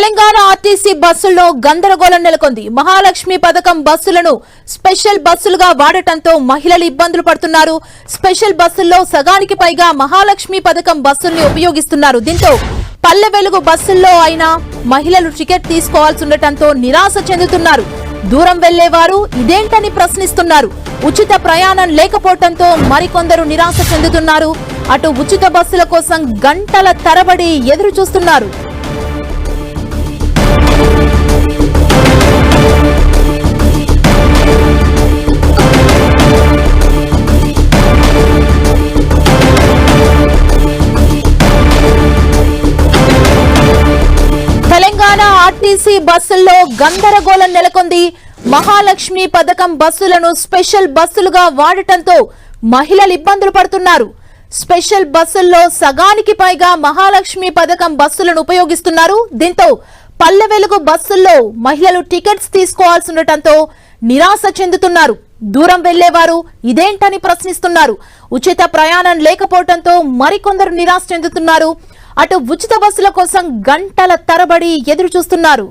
Telangana RTC బస్సుల్లో గందరగోళం నెలకొంది. మహాలక్ష్మి పథకం బస్సులను స్పెషల్ బస్సులుగా వాడటంతో మహిళలు ఇబ్బందులు పడుతున్నారు. స్పెషల్ బస్సుల్లో సగానికి పైగా మహాలక్ష్మి పథకం బస్సుల్ని ఉపయోగిస్తున్నారు. దీంతో పల్లె వెలుగు బస్సుల్లో అయినా మహిళలు టికెట్ తీసుకోవాల్సి ఉండటంతో నిరాశ చెందుతున్నారు. దూరం వెళ్లేవారు ఇదేంటని ప్రశ్నిస్తున్నారు. ఉచిత ప్రయాణం లేకపోవడంతో మరికొందరు నిరాశ చెందుతున్నారు. అటు ఉచిత బస్సుల కోసం గంటల తరబడి ఎదురు చూస్తున్నారు. తెలంగాణ ఆర్టీసీ బస్సుల్లో గందరగోళం నెలకొంది. మహాలక్ష్మి పథకం బస్సులను స్పెషల్ బస్సులుగా వాడటంతో మహిళలు ఇబ్బందులు పడుతున్నారు. స్పెషల్ బస్సుల్లో సగానికి పైగా మహాలక్ష్మి పథకం బస్సులను ఉపయోగిస్తున్నారు. దీంతో పల్లె వెలుగు బస్సుల్లో మహిళలు టికెట్స్ తీసుకోవాల్సి ఉండటంతో నిరాశ చెందుతున్నారు. దూరం వెళ్లేవారు ఇదేంటని ప్రశ్నిస్తున్నారు. ఉచిత ప్రయాణం లేకపోవడంతో మరికొందరు నిరాశ చెందుతున్నారు. అటు ఉచిత బస్సుల కోసం గంటల తరబడి ఎదురు చూస్తున్నారు.